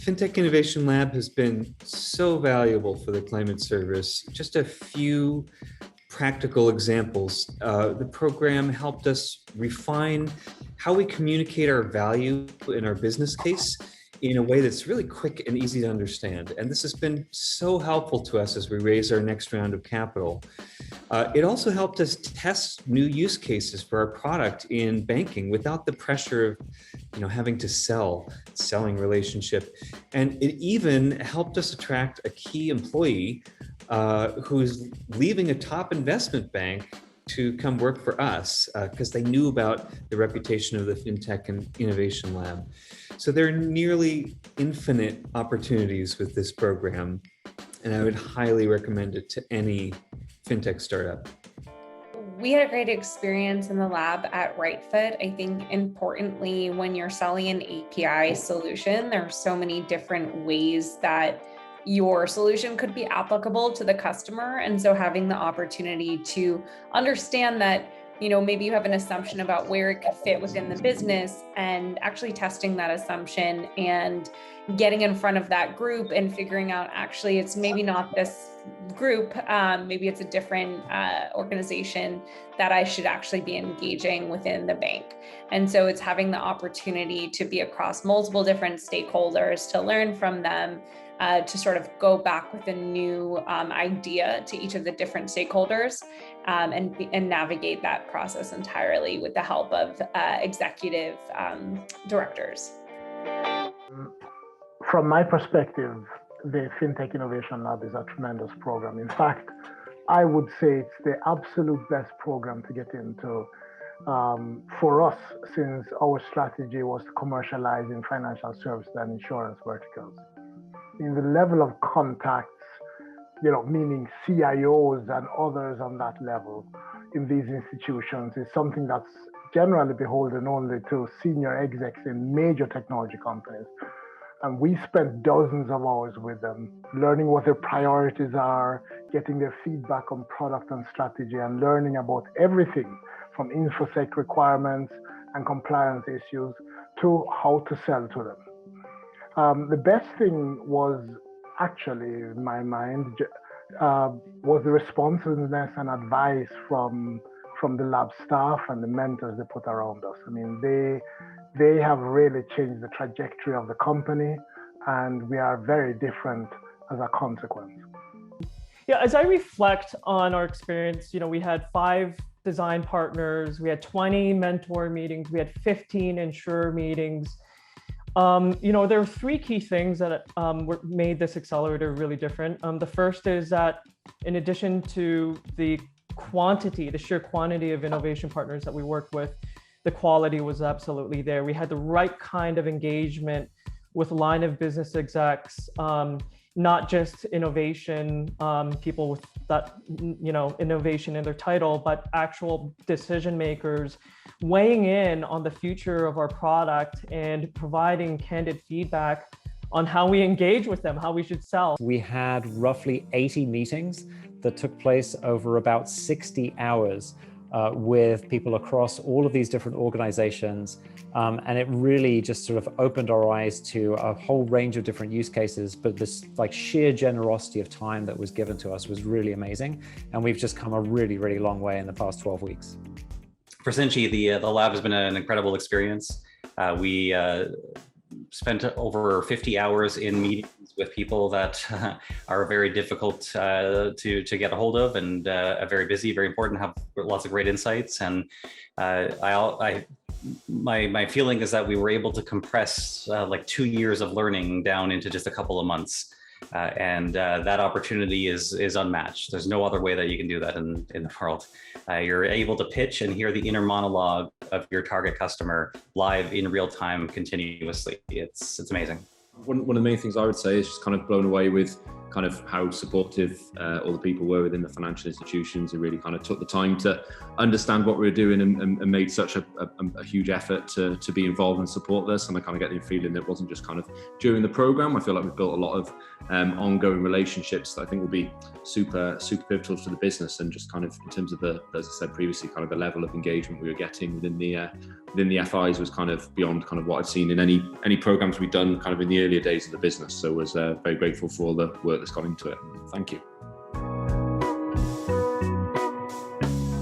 FinTech Innovation Lab has been so valuable for the Climate Service. Just a few practical examples. The program helped us refine how we communicate our value in our business case in a way that's really quick and easy to understand. And this has been so helpful to us as we raise our next round of capital. It also helped us test new use cases for our product in banking without the pressure of having to selling relationship. And it even helped us attract a key employee who's leaving a top investment bank to come work for us because they knew about the reputation of the FinTech and Innovation Lab. So there are nearly infinite opportunities with this program, and I would highly recommend it to any FinTech startup. We had a great experience in the lab at RightFit. I think importantly, when you're selling an API solution, there are so many different ways that your solution could be applicable to the customer. And so having the opportunity to understand that, maybe you have an assumption about where it could fit within the business, and actually testing that assumption and getting in front of that group and figuring out, actually, it's maybe not this group, maybe it's a different organization that I should actually be engaging within the bank. And so it's having the opportunity to be across multiple different stakeholders, to learn from them, to sort of go back with a new idea to each of the different stakeholders, and navigate that process entirely with the help of executive directors. From my perspective, the FinTech Innovation Lab is a tremendous program. In fact, I would say it's the absolute best program to get into for us, since our strategy was to commercialize in financial services and insurance verticals. In the level of contacts, meaning CIOs and others on that level in these institutions, is something that's generally beholden only to senior execs in major technology companies. And we spent dozens of hours with them, learning what their priorities are, getting their feedback on product and strategy, and learning about everything from InfoSec requirements and compliance issues to how to sell to them. The best thing was actually, in my mind, was the responsiveness and advice from the lab staff and the mentors they put around us. I mean, they have really changed the trajectory of the company, and we are very different as a consequence. Yeah, as I reflect on our experience, we had 5 design partners, we had 20 mentor meetings, we had 15 insurer meetings. There were 3 key things that made this accelerator really different. The first is that in addition to the sheer quantity of innovation partners that we worked with, the quality was absolutely there. We had the right kind of engagement with line of business execs, not just innovation, people with that, innovation in their title, but actual decision makers weighing in on the future of our product and providing candid feedback on how we engage with them, how we should sell. We had roughly 80 meetings that took place over about 60 hours with people across all of these different organizations. And it really just sort of opened our eyes to a whole range of different use cases, but this sheer generosity of time that was given to us was really amazing. And we've just come a really, really long way in the past 12 weeks. For Cinchi, the lab has been an incredible experience. We spent over 50 hours in meetings with people that are very difficult to get a hold of, and very busy, very important, have lots of great insights. And my feeling is that we were able to compress 2 years of learning down into just a couple of months. And that opportunity is unmatched. There's no other way that you can do that in the world. You're able to pitch and hear the inner monologue of your target customer live in real time continuously. It's amazing. One of the main things I would say is just kind of blown away with kind of how supportive all the people were within the financial institutions, who really kind of took the time to understand what we were doing and made such a huge effort to be involved and support this. And I kind of get the feeling that it wasn't just kind of during the program. I feel like we've built a lot of ongoing relationships that I think will be super pivotal to the business, and just kind of in terms of the, as I said previously, kind of the level of engagement we were getting within the FIs was kind of beyond kind of what I'd seen in any programs we'd done kind of in the earlier days of the business. So I was very grateful for all the work that's gone into it. Thank you.